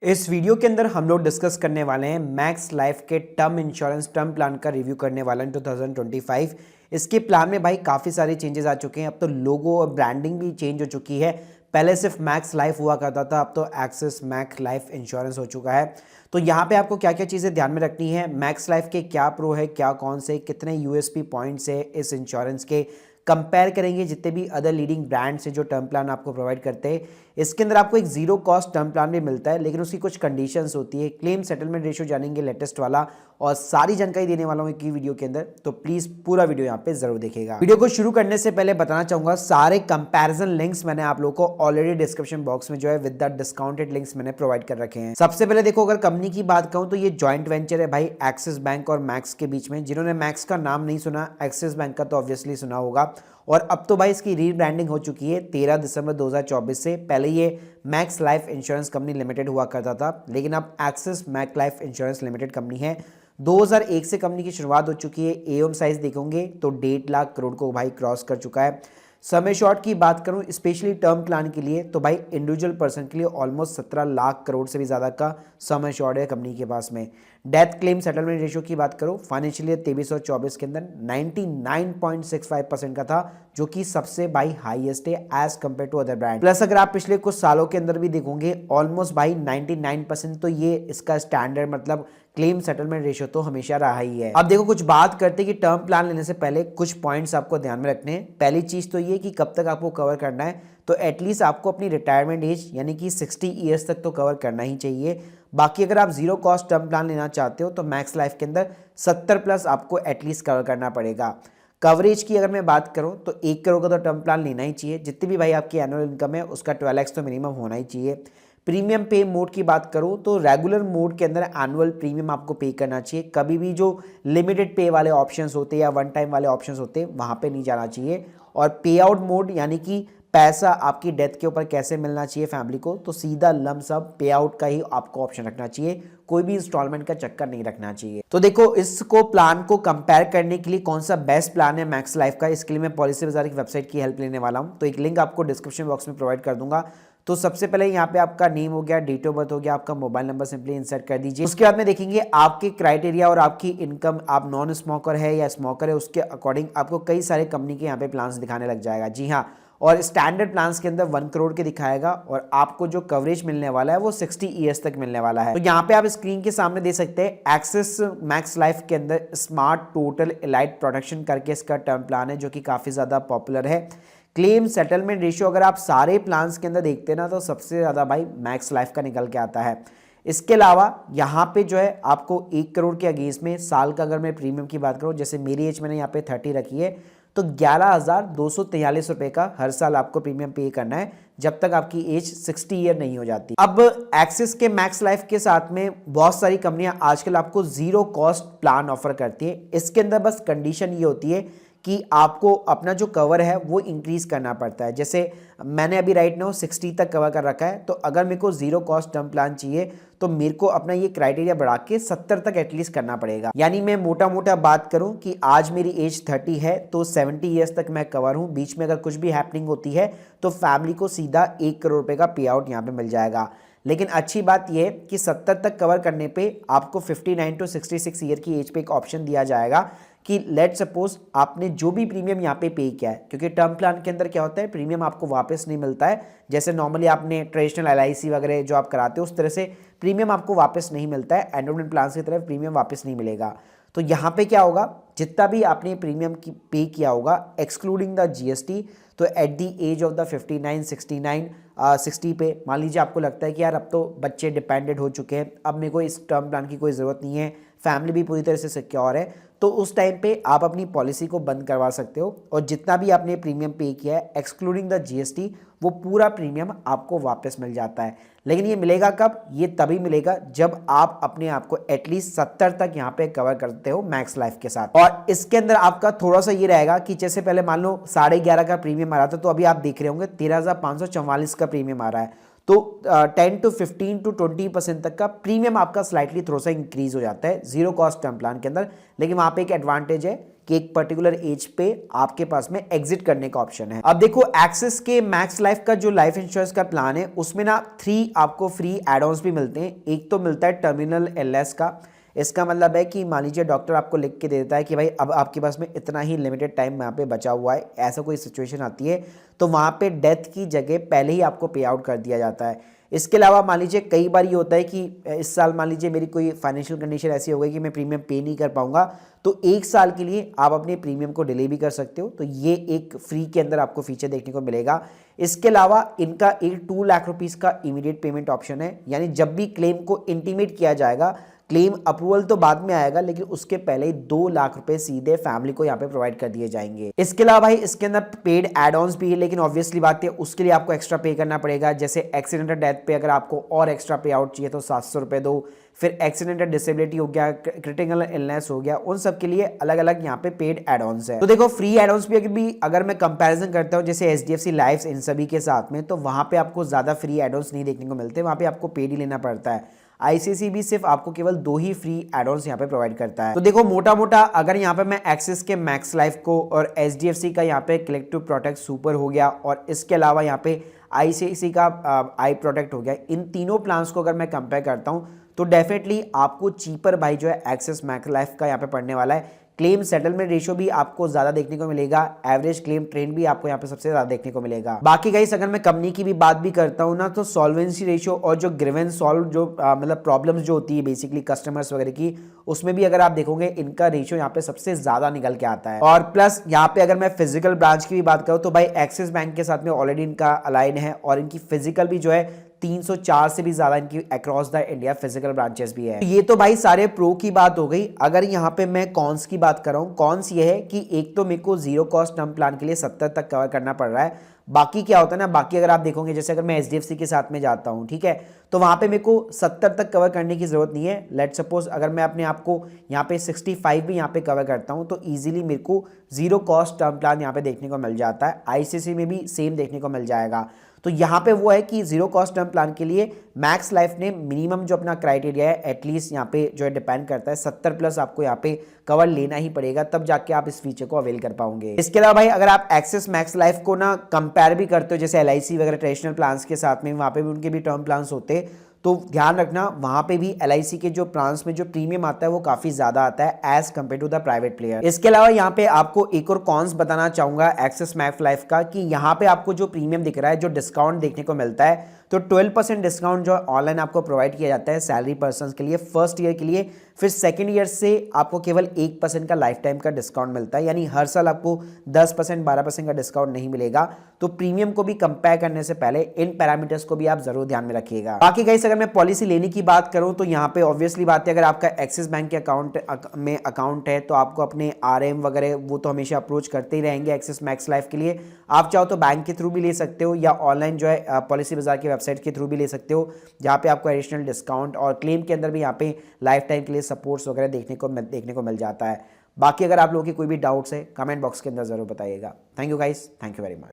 इस वीडियो के अंदर हम लोग डिस्कस करने वाले हैं मैक्स लाइफ के टर्म इंश्योरेंस टर्म प्लान का रिव्यू करने वाला है 2025। इसके प्लान में भाई काफ़ी सारे चेंजेस आ चुके हैं। अब तो लोगो और ब्रांडिंग भी चेंज हो चुकी है। पहले सिर्फ मैक्स लाइफ हुआ करता था, अब तो एक्सिस मैक्स लाइफ इंश्योरेंस हो चुका है। तो यहाँ पे आपको क्या क्या चीज़ें ध्यान में रखनी है, मैक्स लाइफ के क्या प्रो है, क्या कौन से, कितने यूएसपी पॉइंट्स है इस इंश्योरेंस के, कंपेयर करेंगे जितने भी अदर लीडिंग ब्रांड्स हैं जो टर्म प्लान आपको प्रोवाइड करते हैं। इसके अंदर आपको एक जीरो कॉस्ट टर्म प्लान भी मिलता है, लेकिन उसकी कुछ कंडीशंस होती है। क्लेम सेटलमेंट रेशियो जानेंगे लेटेस्ट वाला, और सारी जानकारी देने वाला हूँ एक ही वीडियो के अंदर, तो प्लीज पूरा वीडियो यहाँ पे जरूर देखिएगा। वीडियो को शुरू करने से पहले बताना चाहूंगा सारे कंपैरिजन लिंक्स मैंने आप लोगों को ऑलरेडी डिस्क्रिप्शन बॉक्स में जो है विद द डिस्काउंटेड लिंक्स मैंने प्रोवाइड कर रखे हैं। सबसे पहले देखो, अगर कंपनी की बात कहूं तो ये जॉइंट वेंचर है भाई एक्सिस बैंक और मैक्स के बीच में। जिन्होंने मैक्स का नाम नहीं सुना, एक्सिस बैंक का तो ऑब्वियसली सुना होगा। और अब तो भाई इसकी रीब्रांडिंग हो चुकी है 13 दिसंबर 2024 से। पहले ये max life insurance company limited हुआ करता था, लेकिन अब axis max life insurance limited company है। 2001 से कंपनी की शुरुआत हो चुकी है। एओम साइज देखोगे तो 1.5 लाख करोड़ को भाई क्रॉस कर चुका है। समय शॉर्ट की बात करूं स्पेशली टर्म प्लान के लिए, तो भाई इंडिविजुअल पर्सन के लिए ऑलमोस्ट 17 लाख करोड़ से भी ज़्यादा का समय शॉर्ट है कंपनी के पास में। डेथ क्लेम सेटलमेंट रेशियो की बात करो फाइनेंशियल ईयर 23-24 के अंदर 99.65% का था, जो कि सबसे भाई हाईएस्ट है as compare to other brand. Plus अगर आप पिछले कुछ सालों के अंदर भी देखोगे ऑलमोस्ट भाई 99%, तो ये इसका स्टैंडर्ड मतलब क्लेम सेटलमेंट रेशियो तो हमेशा रहा ही है। अब देखो कुछ बात करते हैं कि टर्म प्लान लेने से पहले कुछ पॉइंट्स आपको ध्यान में रखने हैं। पहली चीज तो ये कि कब तक आपको कवर करना है, तो एटलीस्ट आपको अपनी रिटायरमेंट एज यानी कि 60 ईयर्स तक तो कवर करना ही चाहिए। बाकी अगर आप जीरो कॉस्ट टर्म प्लान लेना चाहते हो तो मैक्स लाइफ के अंदर 70 प्लस आपको एटलीस्ट कवर करना पड़ेगा। कवरेज की अगर मैं बात करूं तो 1 करोड़ का तो टर्म प्लान लेना ही चाहिए। जितनी भी भाई आपकी एनुअल इनकम है उसका 12x तो मिनिमम होना ही चाहिए। प्रीमियम पे मोड की बात करूं तो रेगुलर मोड के अंदर एनुअल प्रीमियम आपको पे करना चाहिए। कभी भी जो लिमिटेड पे वाले ऑप्शंस होते हैं या वन टाइम वाले ऑप्शंस होते हैं वहां पे नहीं जाना चाहिए। और पे आउट मोड यानी कि पैसा आपकी डेथ के ऊपर कैसे मिलना चाहिए फैमिली को, तो सीधा लम सब पे आउट का ही आपको ऑप्शन रखना चाहिए। कोई भी इंस्टॉलमेंट का चक्कर नहीं रखना चाहिए। तो देखो इसको प्लान को कंपेयर करने के लिए कौन सा बेस्ट प्लान है मैक्स लाइफ का, इसके लिए मैं पॉलिसी बाजार की वेबसाइट की हेल्प लेने वाला हूं। तो एक लिंक आपको डिस्क्रिप्शन बॉक्स में प्रोवाइड कर दूंगा। तो सबसे पहले यहाँ पे आपका नेम हो गया, डेट ऑफ बर्थ हो गया, आपका मोबाइल नंबर सिंपली इंसर्ट कर दीजिए। उसके बाद में देखेंगे आपके क्राइटेरिया और आपकी इनकम, आप नॉन स्मोकर है या स्मोकर है, उसके अकॉर्डिंग आपको कई सारे कंपनी के यहाँ पे प्लान्स दिखाने लग जाएगा। जी हाँ, और स्टैंडर्ड प्लान्स के अंदर 1 करोड़ के दिखाएगा और आपको जो कवरेज मिलने वाला है वो 60 ईयर्स तक मिलने वाला है। तो यहाँ पे आप स्क्रीन के सामने दे सकते हैं एक्सिस मैक्स लाइफ के अंदर स्मार्ट टोटल एलाइट प्रोटेक्शन करके इसका टर्म प्लान है, जो कि काफी ज्यादा पॉपुलर है। क्लेम सेटलमेंट रेशियो अगर आप सारे प्लान्स के अंदर देखते हैं ना, तो सबसे ज्यादा भाई मैक्स लाइफ का निकल के आता है। इसके अलावा यहाँ पे जो है आपको 1 करोड़ के अगेंस्ट में साल का अगर मैं प्रीमियम की बात करूँ, जैसे मेरी एज मैंने यहाँ पे 30 रखी है, तो 11,243 रुपए का हर साल आपको प्रीमियम पे करना है जब तक आपकी एज 60 ईयर नहीं हो जाती। अब एक्सिस के मैक्स लाइफ के साथ में बहुत सारी कंपनियां आजकल आपको जीरो कॉस्ट प्लान ऑफर करती है। इसके अंदर बस कंडीशन ये होती है कि आपको अपना जो कवर है वो इंक्रीज करना पड़ता है। जैसे मैंने अभी राइट नाउ 60 तक कवर कर रखा है, तो अगर मेरे को जीरो कॉस्ट टर्म प्लान चाहिए तो मेरे को अपना ये क्राइटेरिया बढ़ा के 70 तक एटलीस्ट करना पड़ेगा। यानी मैं मोटा मोटा बात करूं कि आज मेरी एज 30 है तो 70 ईयर्स तक मैं कवर हूं। बीच में अगर कुछ भी हैपनिंग होती है तो फैमिली को सीधा 1 करोड़ रुपए का पे आउट यहाँ पे मिल जाएगा। लेकिन अच्छी बात यह है कि 70 तक कवर करने पे आपको 59 टू 66 ईयर की एज पे एक ऑप्शन दिया जाएगा कि लेट सपोज आपने जो भी प्रीमियम यहाँ पे किया है, क्योंकि टर्म प्लान के अंदर क्या होता है प्रीमियम आपको वापस नहीं मिलता है। जैसे नॉर्मली आपने ट्रेडिशनल एलआईसी वगैरह जो आप कराते हो उस तरह से प्रीमियम आपको वापस नहीं मिलता है। एंडोमेंट प्लान की तरफ प्रीमियम वापस नहीं मिलेगा। तो यहाँ पे क्या होगा, जितना भी आपने प्रीमियम की पे किया होगा एक्सक्लूडिंग द जीएसटी, तो at the edge of the 59, 69, 60 पे मान लीजिए आपको लगता है कि यार अब तो बच्चे डिपेंडेंट हो चुके हैं, अब मेरे को इस टर्म प्लान की कोई ज़रूरत नहीं है, फैमिली भी पूरी तरह से सिक्योर है, तो उस टाइम पे आप अपनी पॉलिसी को बंद करवा सकते हो और जितना भी आपने प्रीमियम पे किया है एक्सक्लूडिंग द जीएसटी वो पूरा प्रीमियम आपको वापस मिल जाता है। लेकिन ये मिलेगा कब, ये तभी मिलेगा जब आप अपने आप को एटलीस्ट 70 तक यहाँ पे कवर करते हो मैक्स लाइफ के साथ। और इसके अंदर आपका थोड़ा सा ये रहेगा कि जैसे पहले मान लो 11.5 का प्रीमियम आ रहा था, तो अभी आप देख रहे होंगे 13,544 का प्रीमियम आ रहा है। तो 10 to 15 to 20% तक का प्रीमियम आपका स्लाइटली थोड़ा सा इंक्रीज हो जाता है जीरो कॉस्ट टर्म प्लान के अंदर। लेकिन वहां पे एक एडवांटेज है कि एक पर्टिकुलर एज पे आपके पास में एग्जिट करने का ऑप्शन है। अब देखो एक्सिस के मैक्स लाइफ का जो लाइफ इंश्योरेंस का प्लान है उसमें ना 3 आपको फ्री एड ऑन्स भी मिलते हैं। एक तो मिलता है टर्मिनल इलनेस का। इसका मतलब है कि मान लीजिए डॉक्टर आपको लिख के दे देता है कि भाई अब आपके पास में इतना ही लिमिटेड टाइम यहाँ पे बचा हुआ है, ऐसा कोई सिचुएशन आती है तो वहाँ पे डेथ की जगह पहले ही आपको पे आउट कर दिया जाता है। इसके अलावा मान लीजिए कई बार ये होता है कि इस साल मान लीजिए मेरी कोई फाइनेंशियल कंडीशन ऐसी हो गई कि मैं प्रीमियम पे नहीं कर पाऊंगा, तो 1 साल के लिए आप अपने प्रीमियम को डिले भी कर सकते हो। तो ये एक फ्री के अंदर आपको फीचर देखने को मिलेगा। इसके अलावा इनका एक 2 लाख रुपीज़ का इमीडिएट पेमेंट ऑप्शन है, यानी जब भी क्लेम को इंटीमेट किया जाएगा, क्लेम अप्रूवल तो बाद में आएगा लेकिन उसके पहले ही 2 लाख रुपए सीधे फैमिली को यहाँ पे प्रोवाइड कर दिए जाएंगे। इसके अलावा भाई इसके अंदर पेड एड ऑन्स भी है, लेकिन ऑब्वियसली बात है उसके लिए आपको एक्स्ट्रा पे करना पड़ेगा। जैसे एक्सीडेंटल डेथ पे अगर आपको और एक्स्ट्रा पे आउट चाहिए तो 700 रुपए दो, फिर एक्सीडेंटल डिसेबिलिटी हो गया, क्रिटिकल इलनेस हो गया, उन सब के लिए अलग अलग यहाँ पे पेड एड ऑन्स है। तो देखो फ्री एड ऑन्स भी अगर मैं कंपैरिजन करता हूँ जैसे HDFC लाइफ इन सभी के साथ में, तो वहां पे आपको ज्यादा फ्री एड ऑन्स नहीं देखने को मिलते, वहां पे आपको पेड ही लेना पड़ता है। ICICI भी सिर्फ आपको केवल 2 ही फ्री एड ऑन्स यहाँ पे प्रोवाइड करता है। तो देखो मोटा मोटा अगर यहाँ पे मैं एक्सिस के मैक्स लाइफ को और HDFC का यहाँ पे कलेक्टिव प्रोटेक्ट सुपर हो गया और इसके अलावा यहाँ पे ICICI का आई प्रोटेक्ट हो गया, इन तीनों प्लान्स को अगर मैं कंपेयर करता हूँ तो डेफिनेटली आपको चीपर भाई जो है एक्सिस मैक्स लाइफ का यहाँ पे पड़ने वाला है। क्लेम सेटलमेंट रेशियो भी आपको ज्यादा देखने को मिलेगा, एवरेज क्लेम ट्रेंड भी आपको यहाँ पे सबसे ज्यादा देखने को मिलेगा। बाकी गाइस अगर मैं कंपनी की भी बात भी करता हूँ ना, तो सॉल्वेंसी रेशियो और जो ग्रीवेंस सॉल्व जो मतलब प्रॉब्लम्स जो होती है बेसिकली कस्टमर्स वगैरह की, उसमें भी अगर आप देखोगे इनका रेशियो यहाँ पे सबसे ज्यादा निकल के आता है। और प्लस यहाँ पे अगर मैं फिजिकल ब्रांच की भी बात करूँ तो भाई एक्सिस बैंक के साथ में ऑलरेडी इनका अलाइन है और इनकी फिजिकल भी जो है 304 से भी ज्यादा इनकी across the India physical branches भी है। ये तो भाई सारे प्रो की बात हो गई। अगर यहाँ पे मैं कॉन्स की बात कर रहा हूँ, कॉन्स ये है कि एक तो मेरे को जीरो कॉस्ट टर्म प्लान के लिए 70 तक कवर करना पड़ रहा है। बाकी क्या होता है ना, बाकी अगर आप देखोगे जैसे अगर मैं HDFC के साथ में जाता हूँ, ठीक है, तो वहां पे मेरे को 70 तक कवर करने की जरूरत नहीं है। लेट सपोज अगर मैं अपने आप को यहाँ पे 65 भी यहाँ पे कवर करता हूँ तो इजीली मेरे को जीरो कॉस्ट टर्म प्लान यहाँ पे देखने को मिल जाता है। ICICI में भी सेम देखने को मिल जाएगा। तो यहाँ पे वो है कि जीरो कॉस्ट टर्म प्लान के लिए मैक्स लाइफ ने मिनिमम जो अपना क्राइटेरिया है एटलीस्ट यहाँ पे जो है डिपेंड करता है 70 प्लस आपको यहाँ पे कवर लेना ही पड़ेगा, तब जाके आप इस फीचर को अवेल कर पाओगे। इसके अलावा भाई अगर आप एक्सिस मैक्स लाइफ को ना कंपेयर भी करते हो जैसे LIC वगैरह ट्रेडिशनल प्लान्स के साथ में, वहाँ पे भी उनके भी टर्म प्लान्स होते, तो ध्यान रखना वहां पे भी LIC के जो प्लान्स में जो प्रीमियम आता है वो काफी ज्यादा आता है as compare to the private player. इसके अलावा यहाँ पे आपको एक और कॉन्स बताना चाहूंगा एक्सिस मैक्स लाइफ का, कि यहाँ पे आपको जो प्रीमियम दिख रहा है, जो डिस्काउंट देखने को मिलता है, तो 12% डिस्काउंट जो ऑनलाइन आपको प्रोवाइड किया जाता है सैलरी पर्सन के लिए फर्स्ट ईयर के लिए। फिर सेकंड ईयर से आपको केवल 1% का लाइफ टाइम का डिस्काउंट मिलता है, यानी हर साल आपको 10% 12% का डिस्काउंट नहीं मिलेगा। तो प्रीमियम को भी कंपेयर करने से पहले इन पैरामीटर्स को भी आप जरूर ध्यान में रखिएगा। बाकी गाइस अगर मैं पॉलिसी लेने की बात करूं तो यहाँ पे ऑब्वियसली बात है, अगर आपका एक्सिस बैंक के अकाउंट है तो आपको अपने RM वगैरह वो तो हमेशा अप्रोच करते ही रहेंगे एक्सिस मैक्स लाइफ के लिए। आप चाहो तो बैंक के थ्रू भी ले सकते हो या ऑनलाइन जो है पॉलिसी बाजार की वेबसाइट के थ्रू भी ले सकते हो, जहाँ पे आपको एडिशनल डिस्काउंट और क्लेम के अंदर भी यहाँ पे लाइफ टाइम के लिए सपोर्ट्स वगैरह देखने को मिल जाता है। बाकी अगर आप लोगों की कोई भी डाउट्स है कमेंट बॉक्स के अंदर जरूर बताइएगा। Thank you guys, thank you very much.